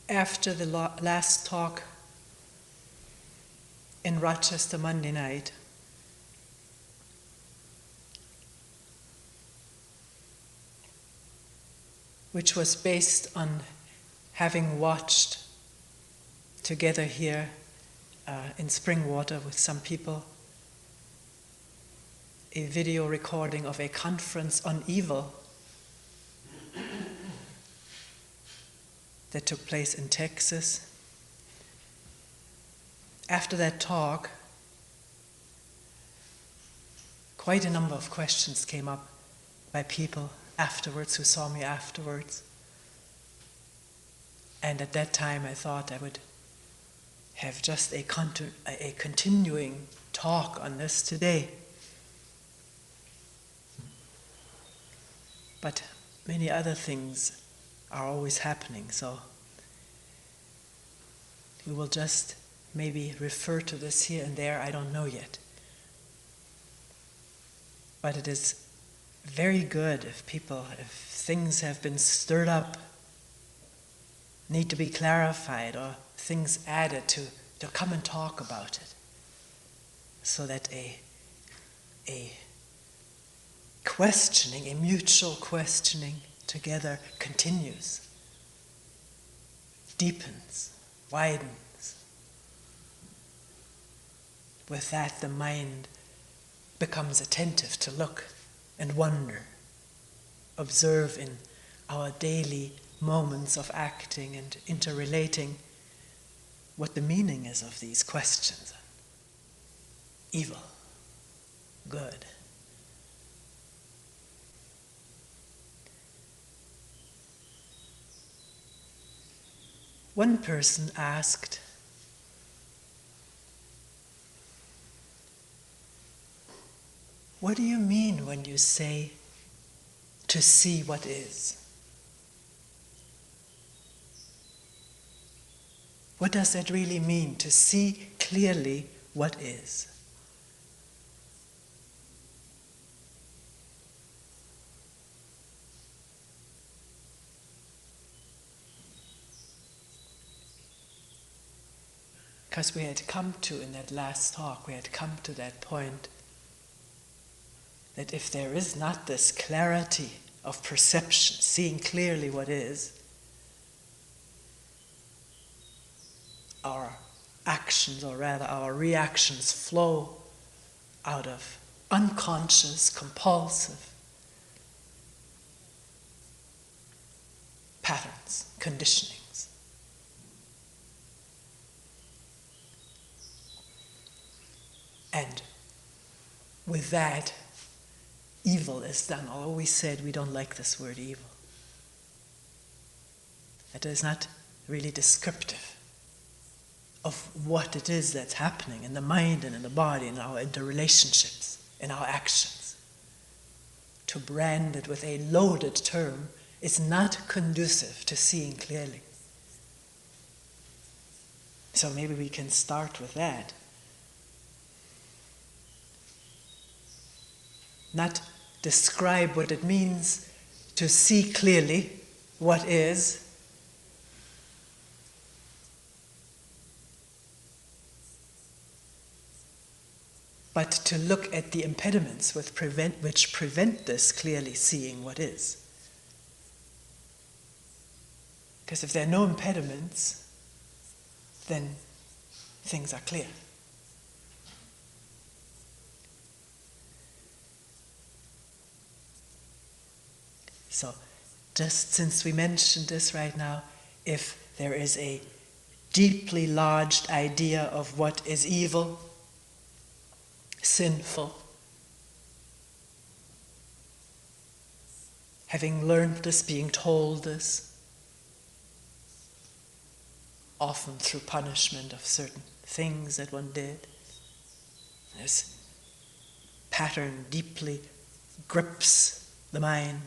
After the last talk in Rochester Monday night, which was based on having watched together here in Springwater with some people a video recording of a conference on evil that took place in Texas. After that talk, quite a number of questions came up by people afterwards who saw me afterwards. And at that time I thought I would have just a continuing talk on this today. But many other things are always happening, so we will just maybe refer to this here and there, I don't know yet. But it is very good if things have been stirred up, need to be clarified, or things added to come and talk about it, so that a questioning, a mutual questioning together continues, deepens, widens. With that, the mind becomes attentive to look and wonder, observe in our daily moments of acting and interrelating what the meaning is of these questions. Evil, good. One person asked, "What do you mean when you say to see what is? What does that really mean, to see clearly what is?" Because we had come to, in that last talk, we had come to that point that if there is not this clarity of perception, seeing clearly what is, our actions, or rather our reactions, flow out of unconscious, compulsive patterns, conditionings. And with that, evil is done. Although we said we don't like this word evil. It is not really descriptive of what it is that's happening in the mind and in the body, in our interrelationships, in our actions. To brand it with a loaded term is not conducive to seeing clearly. So maybe we can start with that. Not describe what it means to see clearly what is, but to look at the impediments which prevent this clearly seeing what is. Because if there are no impediments, then things are clear. So, just since we mentioned this right now, if there is a deeply lodged idea of what is evil, sinful, having learned this, being told this, often through punishment of certain things that one did, this pattern deeply grips the mind.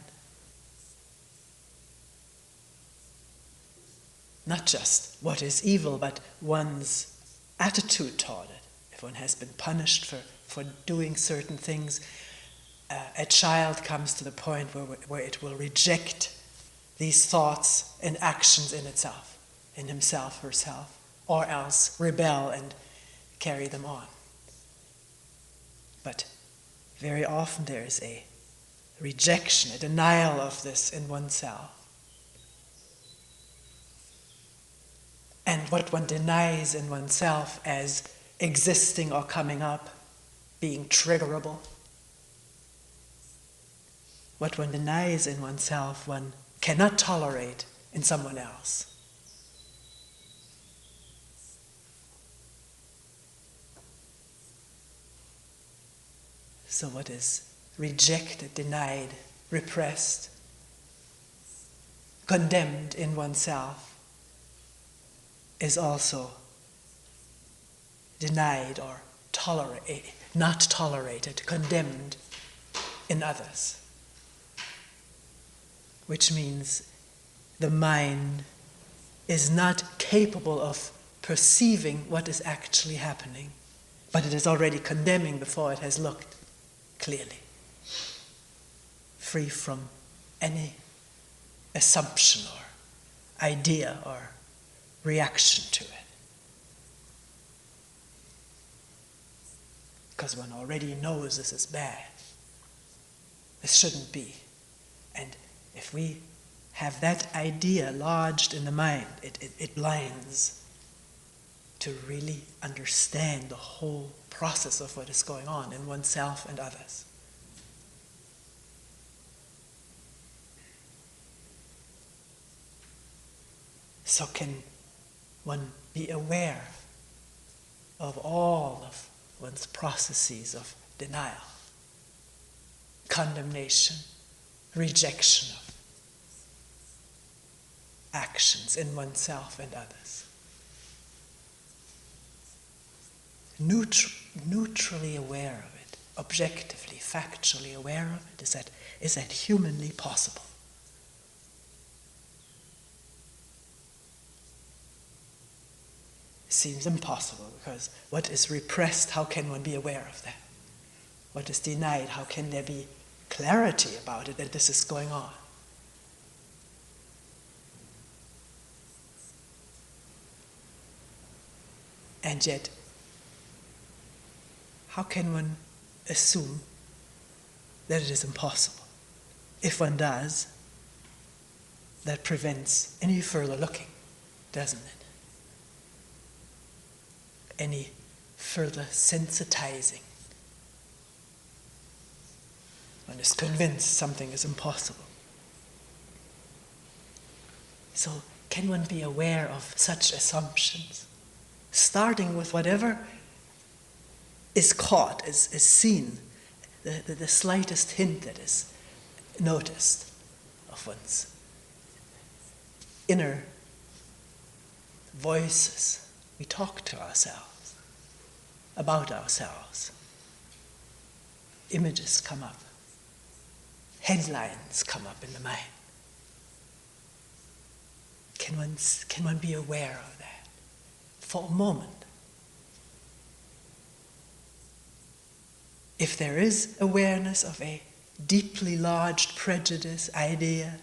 Not just what is evil, but one's attitude toward it. If one has been punished for doing certain things, a child comes to the point where it will reject these thoughts and actions in itself. in himself, herself, or else rebel and carry them on. But very often there is a rejection, a denial of this in oneself. And what one denies in oneself as existing or coming up, being triggerable, what one denies in oneself, one cannot tolerate in someone else. So what is rejected, denied, repressed, condemned in oneself is also denied or not tolerated, condemned in others. Which means the mind is not capable of perceiving what is actually happening, but it is already condemning before it has looked clearly, free from any assumption or idea or reaction to it. Because one already knows this is bad. This shouldn't be. And if we have that idea lodged in the mind, it blinds to really understand the whole process of what is going on in oneself and others. So can one be aware of all of one's processes of denial, condemnation, rejection of actions in oneself and others. Neutrally aware of it, objectively, factually aware of it, is that humanly possible? It seems impossible, because what is repressed, how can one be aware of that? What is denied, how can there be clarity about it, that this is going on? And yet, how can one assume that it is impossible? If one does, that prevents any further looking, doesn't it? Any further sensitizing. One is convinced something is impossible. So, can one be aware of such assumptions? Starting with whatever is caught, is seen, the slightest hint that is noticed of one's inner voices. We talk to ourselves, about ourselves. Images come up. Headlines come up in the mind. Can one be aware of that for a moment? If there is awareness of a deeply lodged prejudice, idea,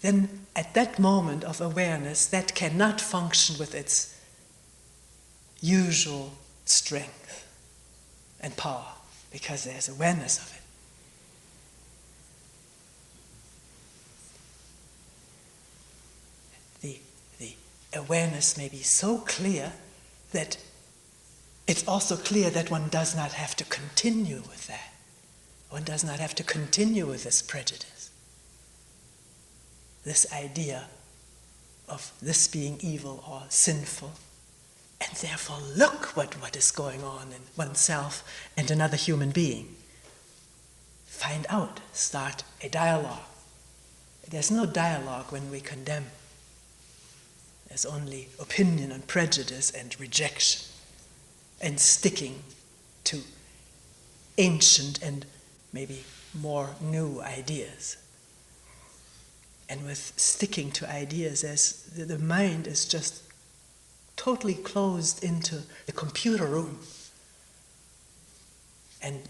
then at that moment of awareness, that cannot function with its usual strength and power, because there's awareness of it. The awareness may be so clear that it's also clear that one does not have to continue with that. One does not have to continue with this prejudice, this idea of this being evil or sinful, and therefore look what is going on in oneself and another human being. Find out, start a dialogue. There's no dialogue when we condemn. There's only opinion and prejudice and rejection and sticking to ancient and maybe more new ideas. And with sticking to ideas, as the mind is just totally closed into the computer room and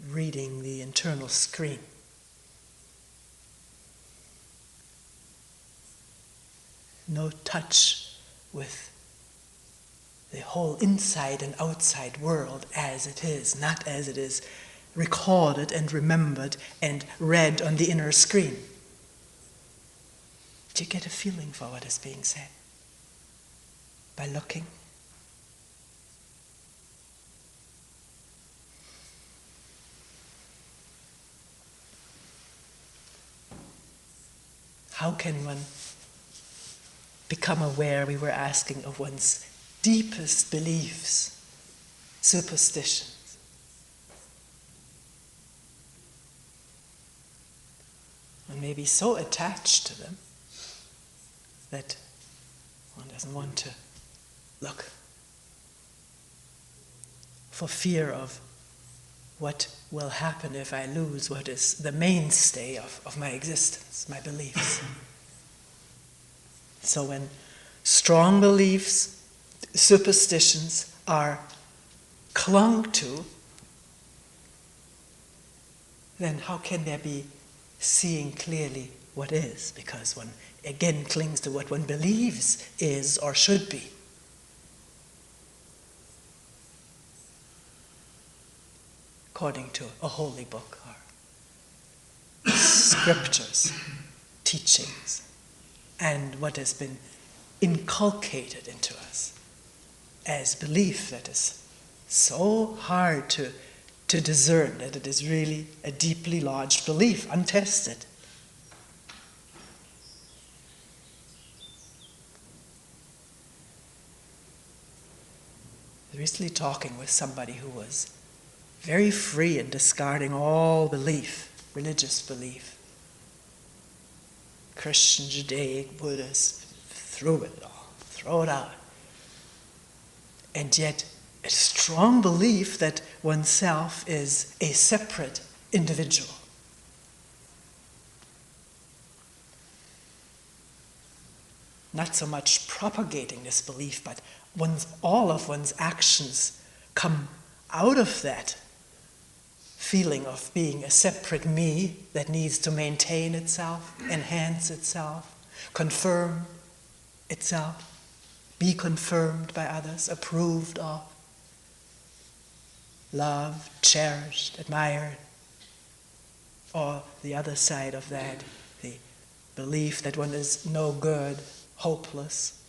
reading the internal screen. no touch with the whole inside and outside world as it is, not as it is recorded and remembered and read on the inner screen. Do you get a feeling for what is being said by looking? How can one become aware, we were asking, of one's deepest beliefs, superstitions? One may be so attached to them that one doesn't want to look, for fear of what will happen if I lose what is the mainstay of my existence, my beliefs. So when strong beliefs, superstitions are clung to, then how can there be seeing clearly what is? Because one again clings to what one believes is or should be. According to a holy book or scriptures, teachings, and what has been inculcated into us as belief that is so hard to discern that it is really a deeply lodged belief, untested. I was recently talking with somebody who was very free in discarding all belief, religious belief, Christian, Judaic, Buddhist, throw it out. And yet, a strong belief that oneself is a separate individual. Not so much propagating this belief, but all of one's actions come out of that feeling of being a separate me that needs to maintain itself, enhance itself, confirm itself, be confirmed by others, approved of, loved, cherished, admired. Or the other side of that, the belief that one is no good, hopeless,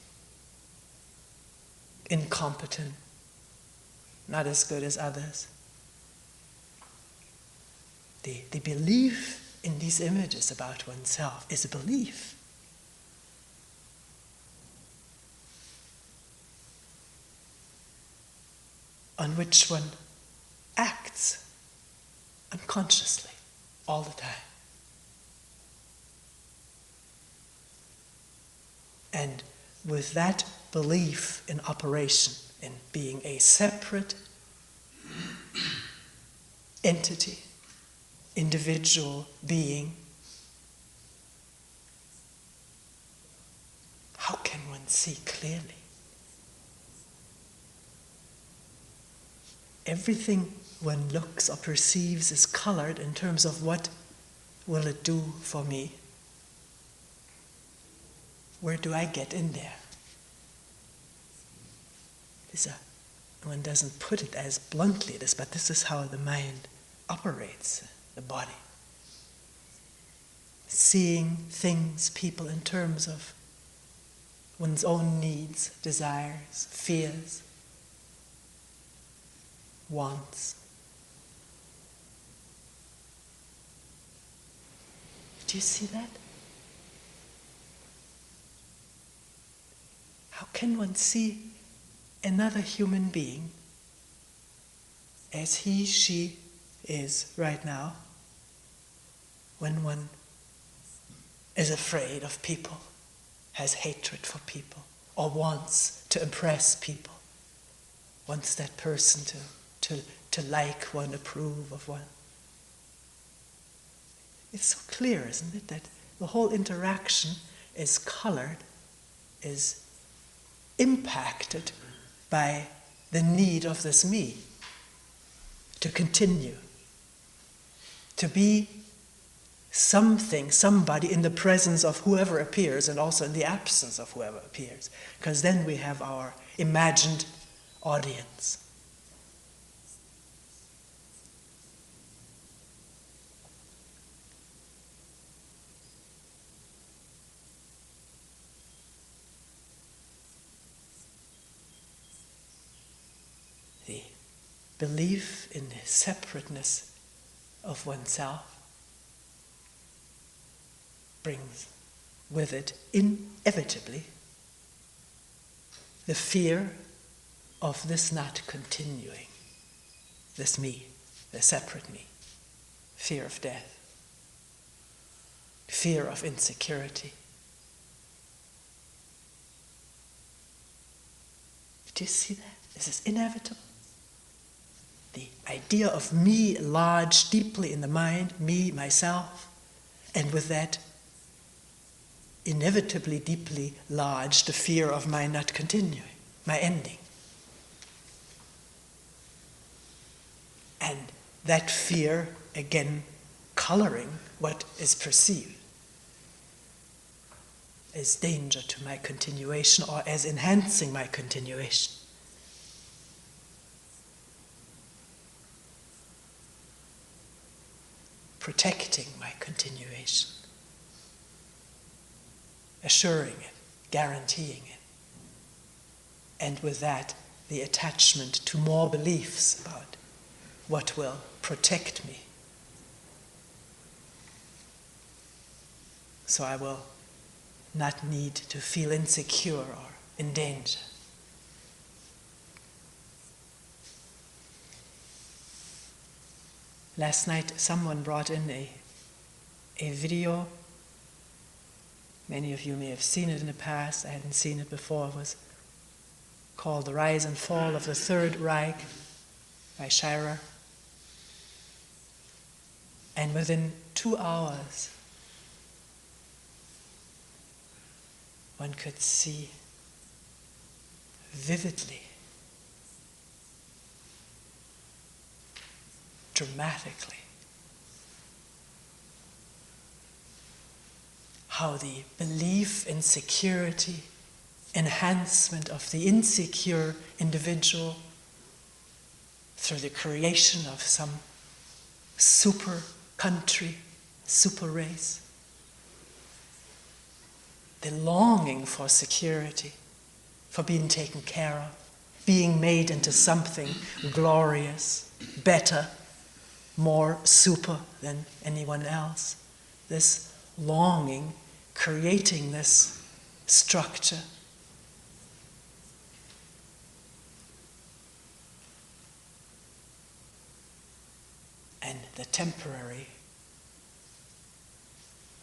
incompetent, not as good as others. The belief in these images about oneself is a belief. On which one acts unconsciously all the time. And with that belief in operation, in being a separate entity, individual being, how can one see clearly? Everything one looks or perceives is colored in terms of what will it do for me? Where do I get in there? One doesn't put it as bluntly as, but this is how the mind operates, the body. Seeing things, people in terms of one's own needs, desires, fears, wants. Do you see that? How can one see another human being as he, she is right now when one is afraid of people, has hatred for people, or wants to impress people, wants that person to like one, approve of one? It's so clear, isn't it, that the whole interaction is colored, is impacted by the need of this me to continue, to be something, somebody in the presence of whoever appears and also in the absence of whoever appears. Because then we have our imagined audience. The belief in the separateness of oneself brings with it inevitably the fear of this not continuing, this me, the separate me, fear of death, fear of insecurity. Do you see that? This is inevitable. The idea of me lodged deeply in the mind, me, myself, and with that inevitably deeply lodged the fear of my not continuing, my ending. And that fear, again, coloring what is perceived as danger to my continuation or as enhancing my continuation. Protecting my continuation, assuring it, guaranteeing it. And with that, the attachment to more beliefs about what will protect me. So I will not need to feel insecure or in danger. Last night, someone brought in a video. Many of you may have seen it in the past. I hadn't seen it before. It was called The Rise and Fall of the Third Reich by Scheirer. And within 2 hours, one could see vividly, dramatically, how the belief in security, enhancement of the insecure individual through the creation of some super country, super race, the longing for security, for being taken care of, being made into something glorious, better, more super than anyone else. This longing, creating this structure. And the temporary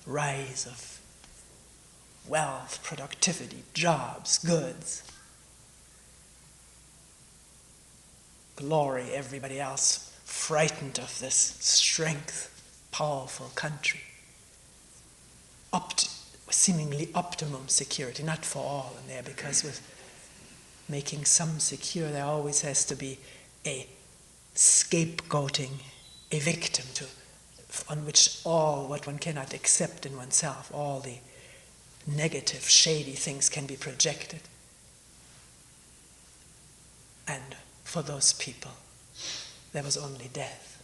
rise of wealth, productivity, jobs, goods, glory, everybody else frightened of this strength, powerful country. Seemingly optimum security, not for all in there, because with making some secure, there always has to be a scapegoating, a victim on which all what one cannot accept in oneself, all the negative, shady things can be projected. And for those people, there was only death.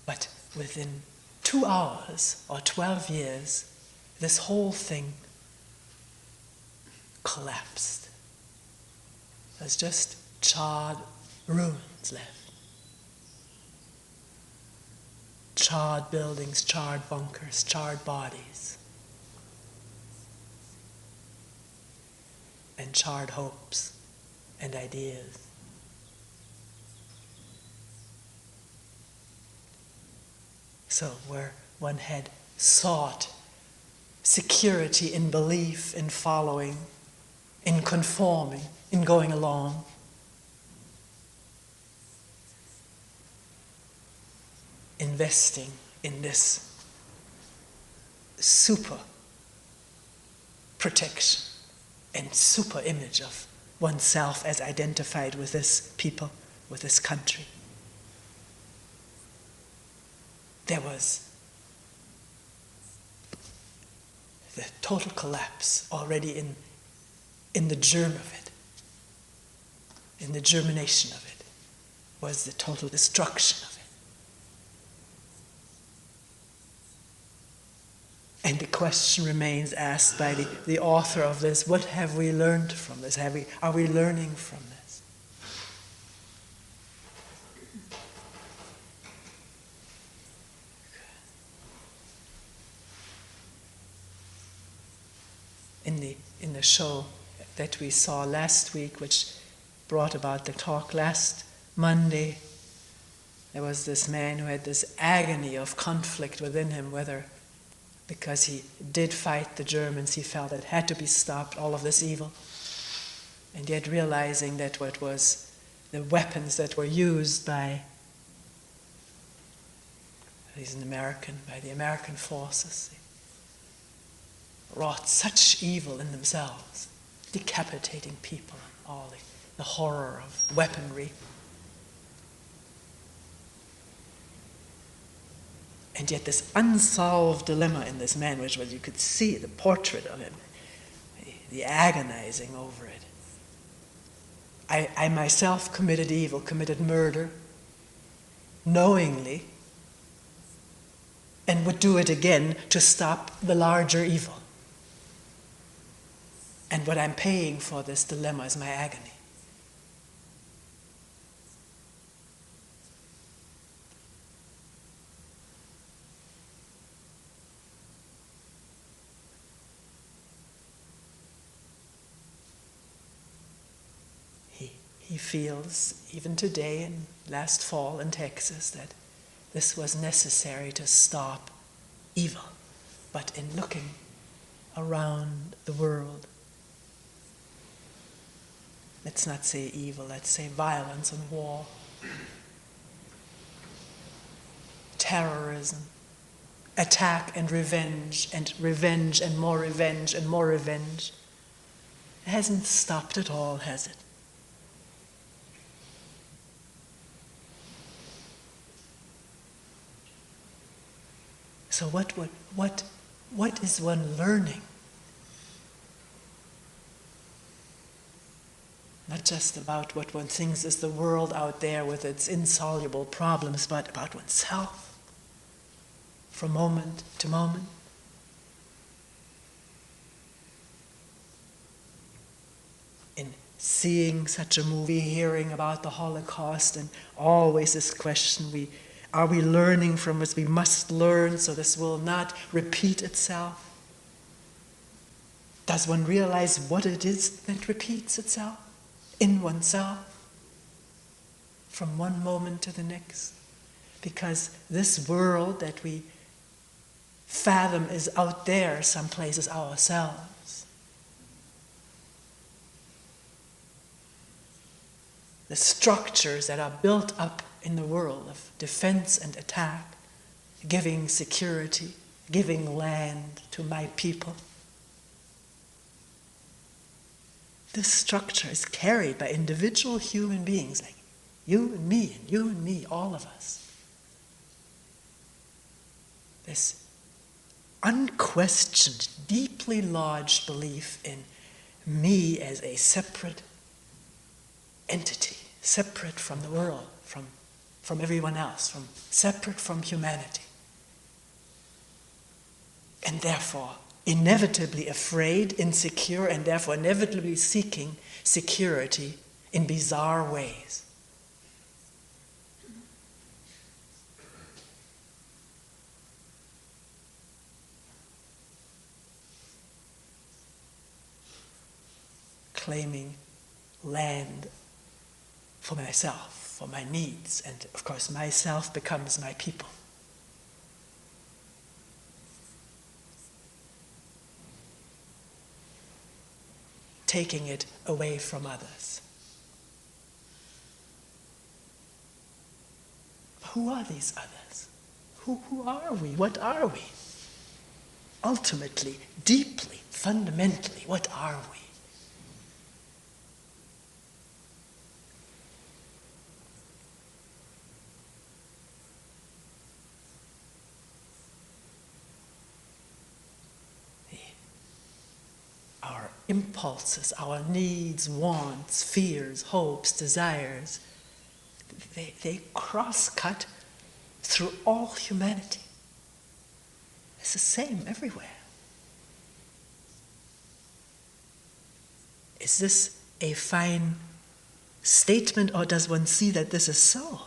But within 2 hours or 12 years, this whole thing collapsed. There's just charred ruins left. Charred buildings, charred bunkers, charred bodies, and charred hopes and ideas. So where one had sought security in belief, in following, in conforming, in going along, investing in this super protection and super image of oneself as identified with this people, with this country. there was the total collapse already in the germ of it, in the germination of it, was the total destruction of it. And the question remains asked by the author of this: what have we learned from this? Are we learning from this? In the show that we saw last week, which brought about the talk last Monday, there was this man who had this agony of conflict within him, whether because he did fight the Germans, he felt it had to be stopped, all of this evil, and yet realizing that what was the weapons that were used by the American forces, wrought such evil in themselves, decapitating people, all the horror of weaponry. And yet this unsolved dilemma in this man, which was, you could see the portrait of him, the agonizing over it. I myself committed evil, committed murder, knowingly, and would do it again to stop the larger evil. And what I'm paying for this dilemma is my agony. He feels, even today and last fall in Texas, that this was necessary to stop evil. But in looking around the world, let's not say evil, let's say violence and war, terrorism, attack and revenge and more revenge and more revenge. It hasn't stopped at all, has it? So what is one learning? Not just about what one thinks is the world out there with its insoluble problems, but about oneself, from moment to moment. In seeing such a movie, hearing about the Holocaust, and always this question, are we learning from this? We must learn so this will not repeat itself. Does one realize what it is that repeats itself in oneself from one moment to the next? Because this world that we fathom is out there someplace, is ourselves. The structures that are built up in the world of defense and attack, giving security, giving land to my people. This structure is carried by individual human beings like you and me, all of us. This unquestioned, deeply lodged belief in me as a separate entity, separate from the world, from everyone else, separate from humanity. And therefore, inevitably afraid, insecure, and therefore inevitably seeking security in bizarre ways. Claiming land for myself, for my needs, and of course myself becomes my people. Taking it away from others. Who are these others? Who are we? What are we? Ultimately, deeply, fundamentally, what are we? impulses, our needs, wants, fears, hopes, desires, they cross-cut through all humanity. It's the same everywhere. Is this a fine statement, or does one see that this is so?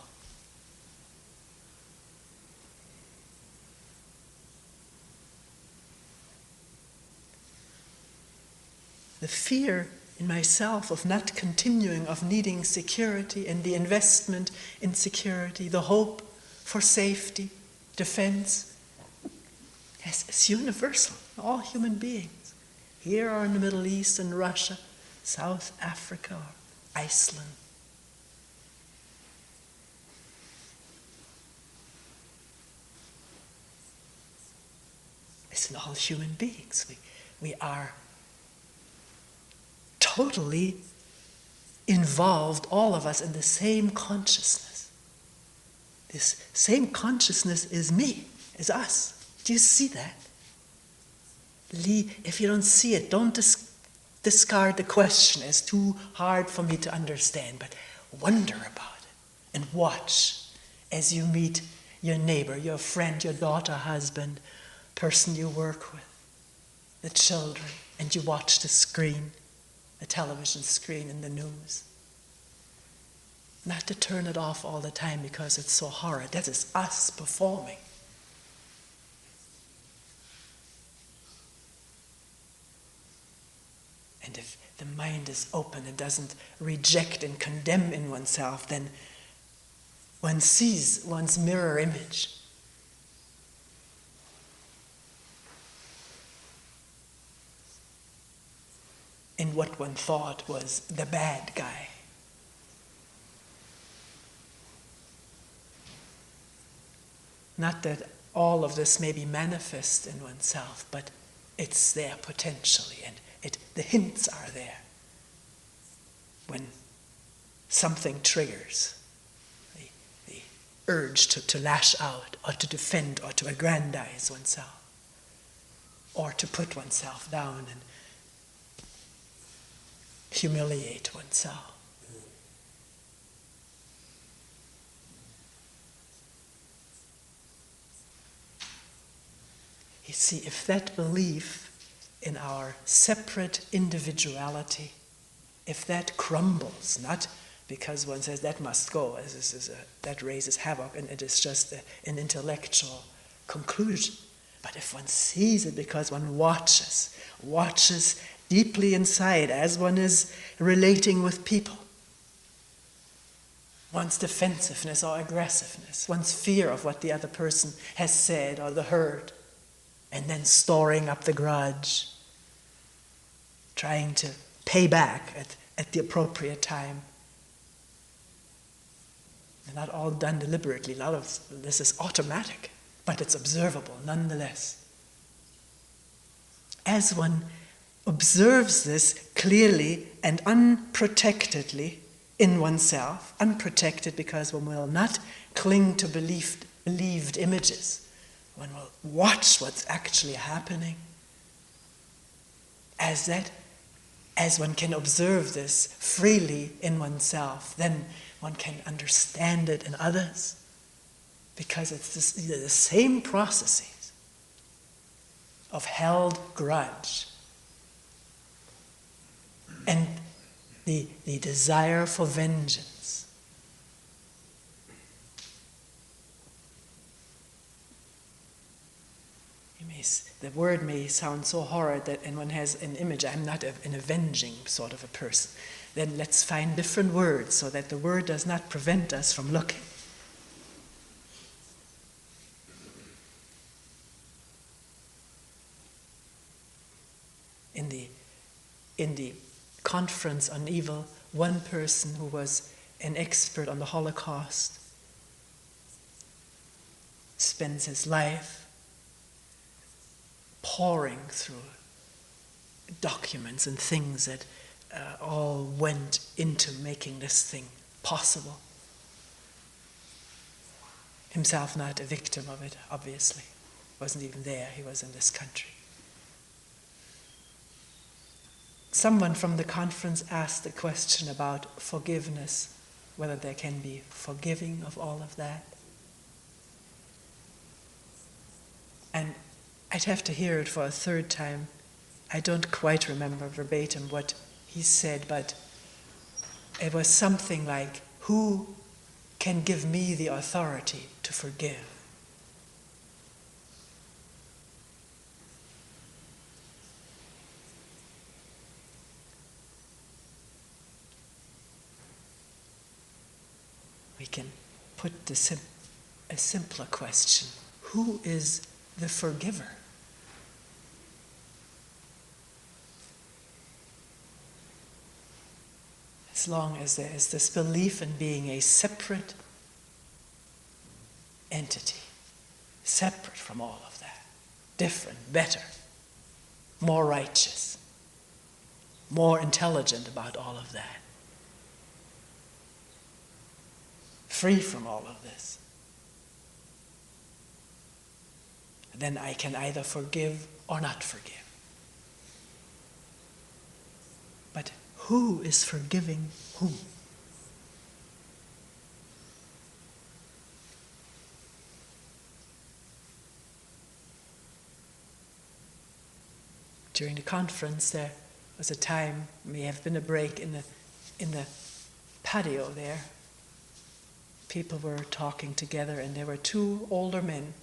The fear in myself of not continuing, of needing security, and the investment in security, the hope for safety, defense, it's universal, all human beings, here or in the Middle East and Russia, South Africa or Iceland. It's in all human beings. We are totally involved, all of us, in the same consciousness. This same consciousness is me, is us. Do you see that? If you don't see it, don't discard the question as too hard for me to understand, but wonder about it and watch as you meet your neighbor, your friend, your daughter, husband, person you work with, the children, and you watch the screen, the television screen and the news. Not to turn it off all the time because it's so horrid. That is us performing. And if the mind is open and doesn't reject and condemn in oneself, then one sees one's mirror image. In what one thought was the bad guy. Not that all of this may be manifest in oneself, but it's there potentially, and the hints are there. When something triggers the urge to lash out, or to defend, or to aggrandize oneself, or to put oneself down and humiliate oneself. You see, if that belief in our separate individuality, if that crumbles, not because one says that must go, that raises havoc, and it is just an intellectual conclusion, but if one sees it because one watches deeply inside as one is relating with people, one's defensiveness or aggressiveness, one's fear of what the other person has said or the hurt, and then storing up the grudge, trying to pay back at the appropriate time. They're not all done deliberately. A lot of this is automatic, but it's observable nonetheless. As one observes this clearly and unprotectedly in oneself, unprotected because one will not cling to believed images. One will watch what's actually happening. As one can observe this freely in oneself, then one can understand it in others, because it's the same processes of held grudge and the desire for vengeance. The word may sound so horrid that, and one has an image, I'm not an avenging sort of a person. Then let's find different words so that the word does not prevent us from looking. In the conference on evil, one person who was an expert on the Holocaust spends his life poring through documents and things that all went into making this thing possible. Himself not a victim of it, obviously. Wasn't even there, he was in this country. Someone from the conference asked a question about forgiveness, whether there can be forgiving of all of that. And I'd have to hear it for a third time. I don't quite remember verbatim what he said, but it was something like, who can give me the authority to forgive? We can put a simpler question. Who is the forgiver? As long as there is this belief in being a separate entity, separate from all of that, different, better, more righteous, more intelligent about all of that, free from all of this, then I can either forgive or not forgive. But who is forgiving whom? During the conference, there was a time, may have been a break in the patio there. People were talking together, and there were two older men.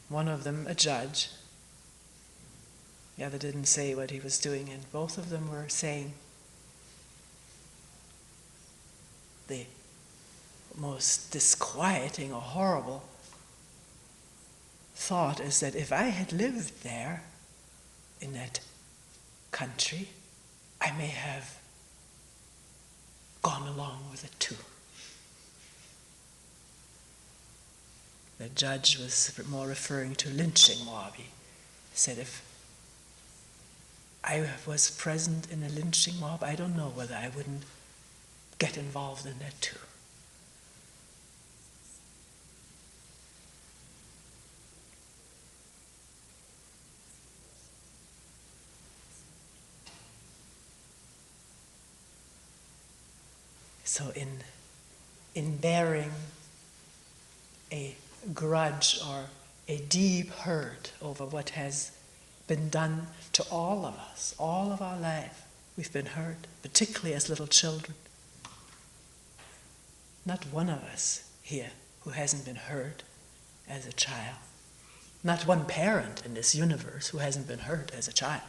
One of them a judge. The other didn't say what he was doing, and both of them were saying the most disquieting or horrible thought is that if I had lived there, in that country, I may have gone along with it too. The judge was more referring to lynching mob. He said, if I was present in a lynching mob, I don't know whether I wouldn't get involved in that too. So in bearing a grudge or a deep hurt over what has been done to all of us, all of our life, we've been hurt, particularly as little children. Not one of us here who hasn't been hurt as a child. Not one parent in this universe who hasn't been hurt as a child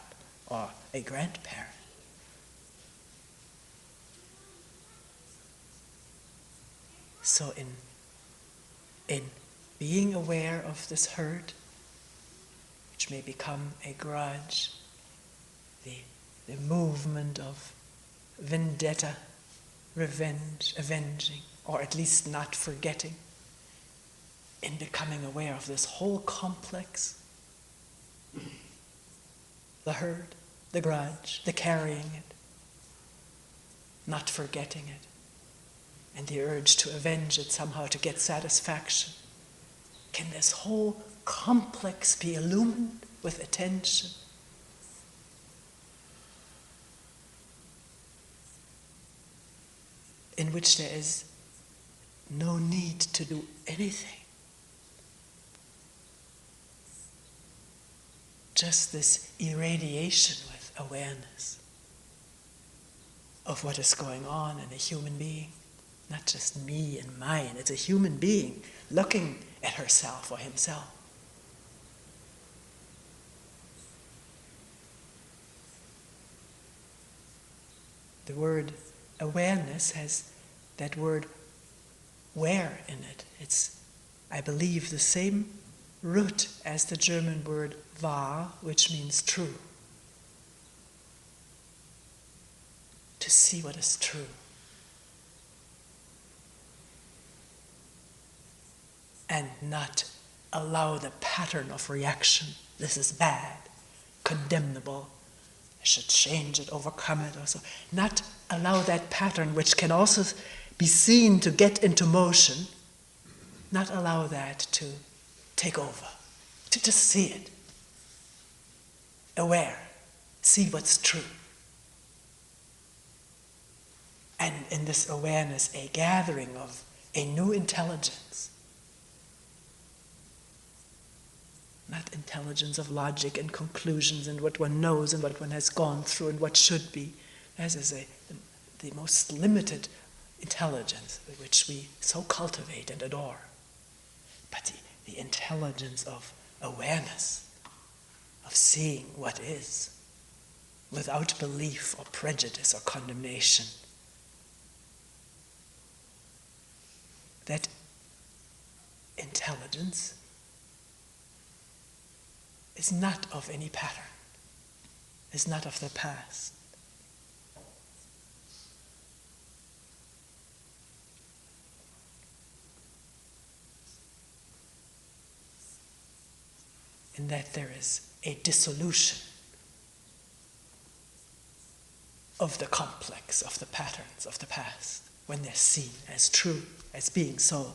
or a grandparent. So in being aware of this hurt, which may become a grudge, the movement of vendetta, revenge, avenging, or at least not forgetting, in becoming aware of this whole complex, the hurt, the grudge, the carrying it, not forgetting it, and the urge to avenge it somehow to get satisfaction. Can this whole complex be illumined with attention? In which there is no need to do anything. Just this irradiation with awareness of what is going on in a human being. Not just me and mine, it's a human being looking at herself or himself. The word awareness has that word where in it. It's, I believe, the same root as the German word wahr, which means true. To see what is true. And not allow the pattern of reaction, this is bad, condemnable, I should change it, overcome it, or so. Not allow that pattern, which can also be seen to get into motion, not allow that to take over, to just see it, aware. see what's true. And in this awareness, a gathering of a new intelligence. Not intelligence of logic and conclusions and what one knows and what one has gone through and what should be. That is the most limited intelligence which we so cultivate and adore. But the intelligence of awareness, of seeing what is, without belief or prejudice or condemnation. That intelligence is not of any pattern, is not of the past. In that there is a dissolution of the complex, of the patterns of the past, when they're seen as true, as being so.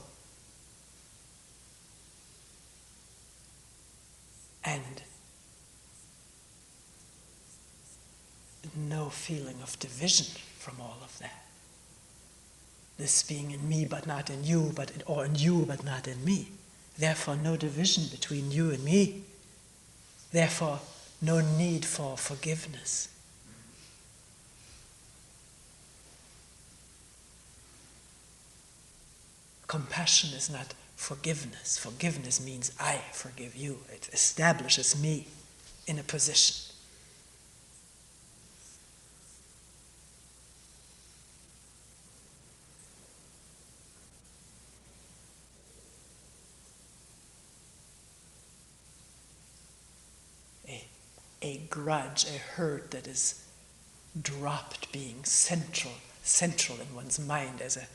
And no feeling of division from all of that. This being in me but not in you, or in you but not in me. Therefore no division between you and me. Therefore no need for forgiveness. Compassion is not forgiveness. Forgiveness means I forgive you. It establishes me in a position. A grudge, a hurt that is dropped, being central in one's mind as a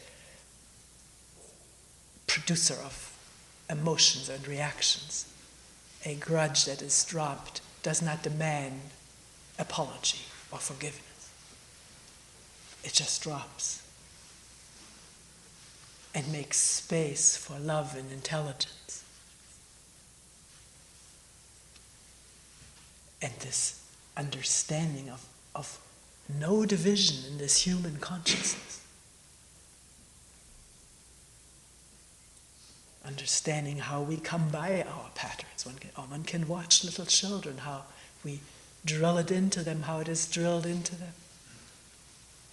producer of emotions and reactions. A grudge that is dropped does not demand apology or forgiveness. It just drops and makes space for love and intelligence. And this understanding of no division in this human consciousness. Understanding how we come by our patterns. One can watch little children, how we drill it into them, how it is drilled into them,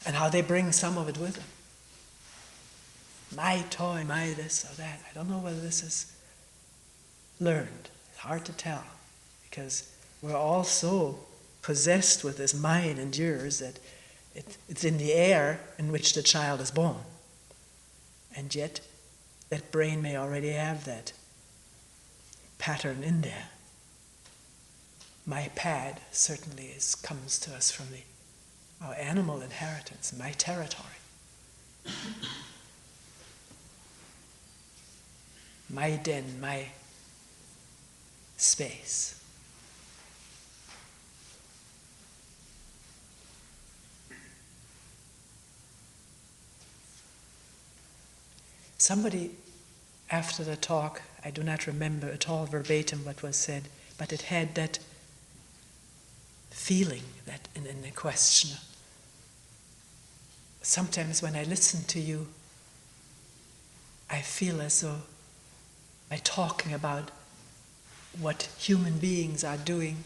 and how they bring some of it with them. My toy, my this or that. I don't know whether this is learned. It's hard to tell, because we're all so possessed with this mine and yours that it's in the air in which the child is born. And yet, that brain may already have that pattern in there. My pad certainly comes to us from our animal inheritance, my territory. My den, my space. Somebody, after the talk, I do not remember at all verbatim what was said, but it had that feeling that in the question. Sometimes when I listen to you, I feel as though by talking about what human beings are doing,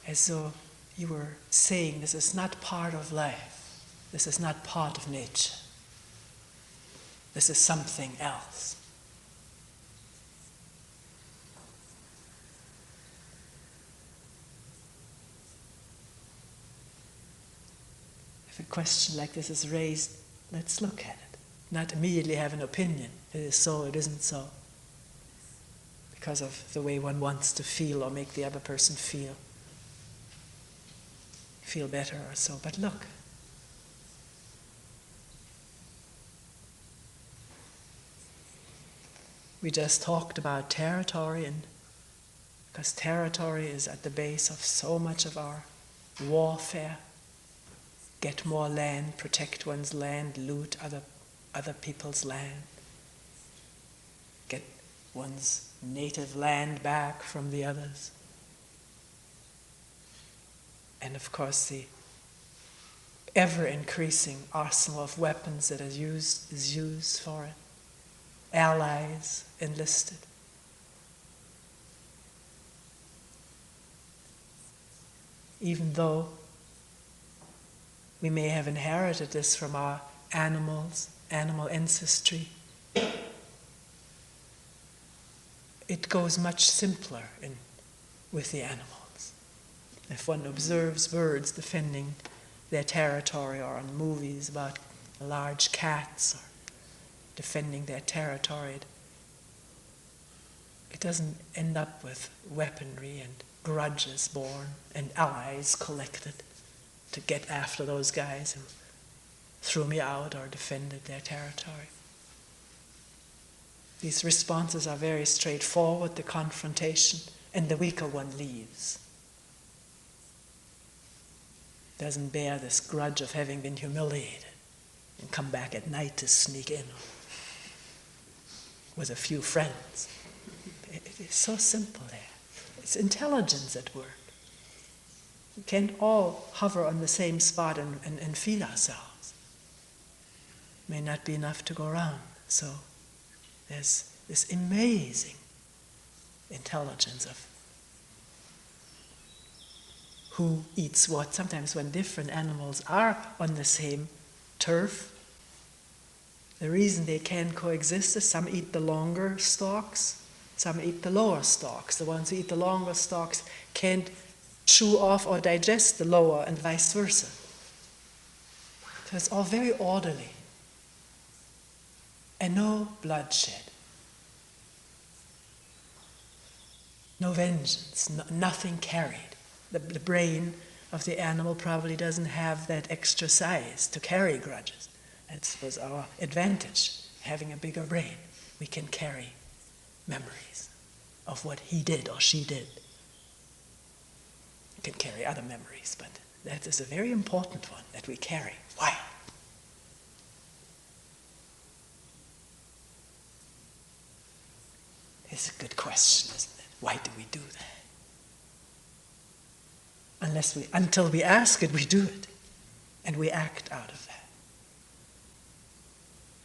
as though you were saying this is not part of life, this is not part of nature. This is something else. If a question like this is raised, let's look at it. Not immediately have an opinion. It is so, it isn't so. Because of the way one wants to feel or make the other person feel better or so. But look. We just talked about territory, and because territory is at the base of so much of our warfare. Get more land, protect one's land, loot other people's land. Get one's native land back from the others. And of course the ever-increasing arsenal of weapons that is used for it. Allies enlisted. Even though we may have inherited this from our animal ancestry, it goes much simpler with the animals. If one observes birds defending their territory, or on movies about large cats or defending their territory, it doesn't end up with weaponry and grudges born and allies collected to get after those guys who threw me out or defended their territory. These responses are very straightforward, the confrontation, and the weaker one leaves. Doesn't bear this grudge of having been humiliated and come back at night to sneak in with a few friends. It is so simple there. It's intelligence at work. We can't all hover on the same spot and feel ourselves. May not be enough to go around. So there's this amazing intelligence of who eats what. Sometimes when different animals are on the same turf, the reason they can coexist is some eat the longer stalks, some eat the lower stalks. The ones who eat the longer stalks can't chew off or digest the lower, and vice versa. So it's all very orderly. And no bloodshed. No vengeance, nothing carried. The brain of the animal probably doesn't have that extra size to carry grudges. That was our advantage, having a bigger brain. We can carry memories of what he did or she did. We can carry other memories, but that is a very important one that we carry. Why? It's a good question, isn't it? Why do we do that? Until we ask it, we do it. And we act out of that.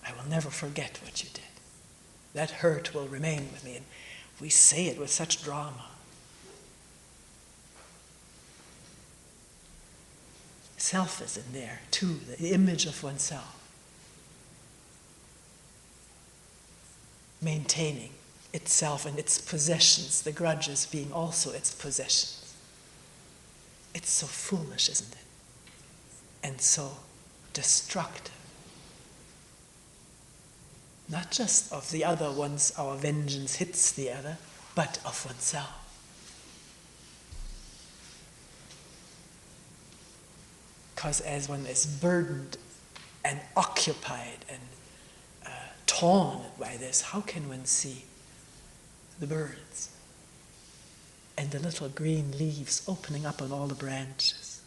I will never forget what you did. That hurt will remain with me. And we say it with such drama. Self is in there too, the image of oneself. Maintaining itself and its possessions, the grudges being also its possessions. It's so foolish, isn't it? And so destructive. Not just of the other once our vengeance hits the other, but of oneself. Because as one is burdened and occupied and torn by this, how can one see the birds and the little green leaves opening up on all the branches?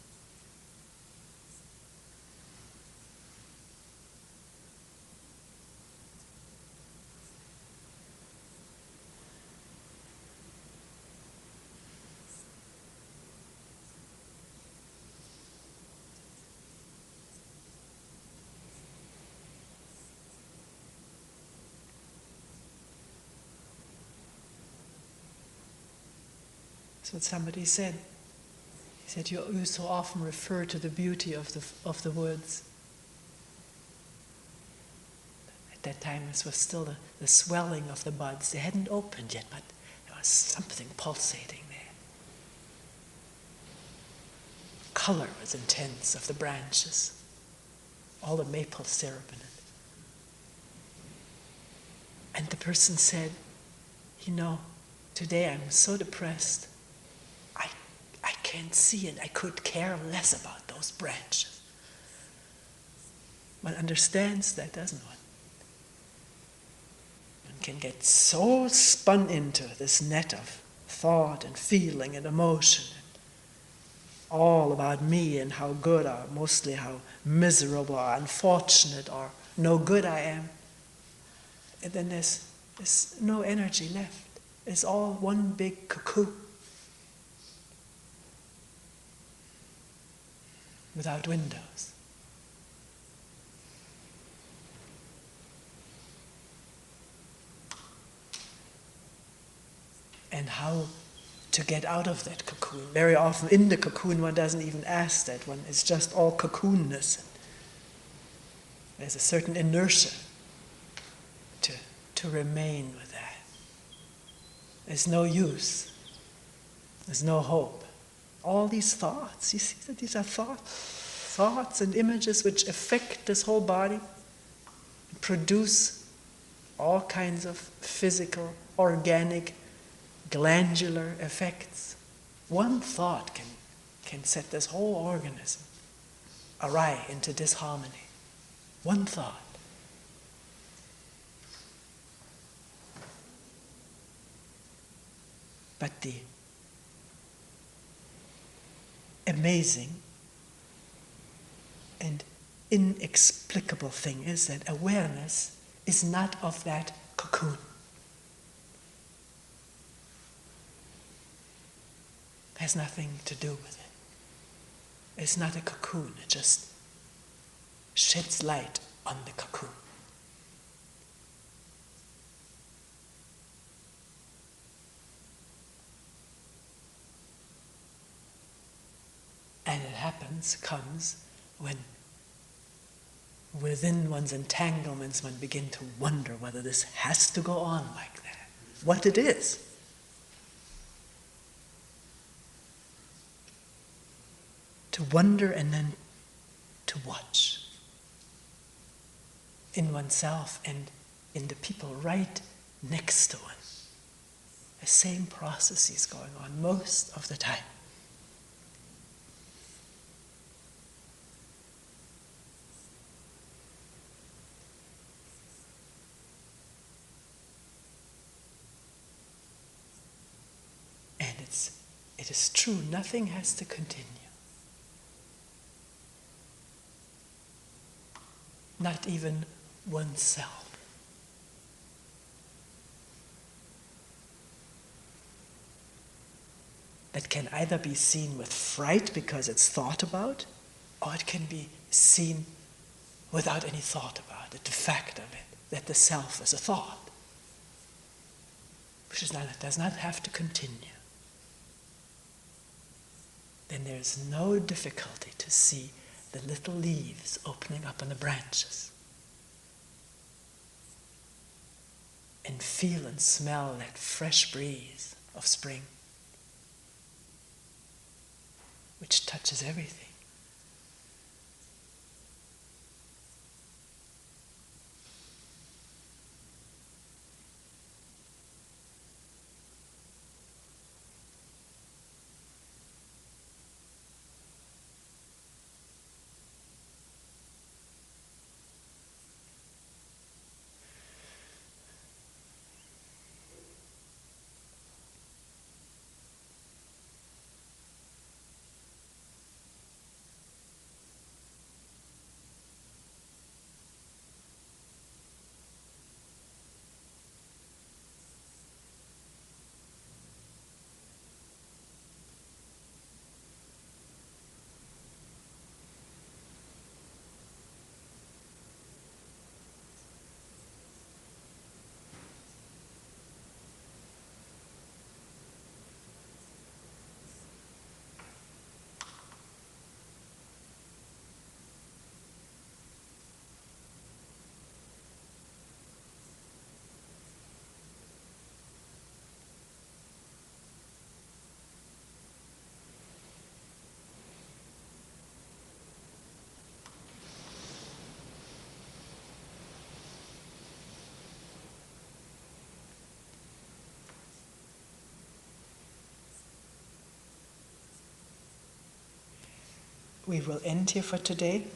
That's what somebody said. He said, you so often refer to the beauty of the woods. At that time, this was still the swelling of the buds. They hadn't opened yet, but there was something pulsating there. Color was intense of the branches. All the maple syrup in it. And the person said, today I'm so depressed. I can't see and I could care less about those branches. One understands that, doesn't one? One can get so spun into this net of thought and feeling and emotion, and all about me and how good or mostly how miserable or unfortunate or no good I am. And then there's no energy left. It's all one big cocoon. without windows. And how to get out of that cocoon. Very often in the cocoon one doesn't even ask that one. It's just all cocoonness. There's a certain inertia to remain with that. There's no use. There's no hope. All these thoughts, you see that these are thoughts and images which affect this whole body, produce all kinds of physical, organic, glandular effects. One thought can set this whole organism awry into disharmony. One thought. But the amazing and inexplicable thing is that awareness is not of that cocoon. It has nothing to do with it. It's not a cocoon, it just sheds light on the cocoon. And it comes when within one's entanglements one begins to wonder whether this has to go on like that, what it is. To wonder and then to watch in oneself and in the people right next to one. The same process is going on most of the time. And it is true, nothing has to continue. Not even oneself. That can either be seen with fright because it's thought about, or it can be seen without any thought about it, the fact of it, that the self is a thought, which does not have to continue. Then there's no difficulty to see the little leaves opening up on the branches and feel and smell that fresh breeze of spring which touches everything. We will end here for today.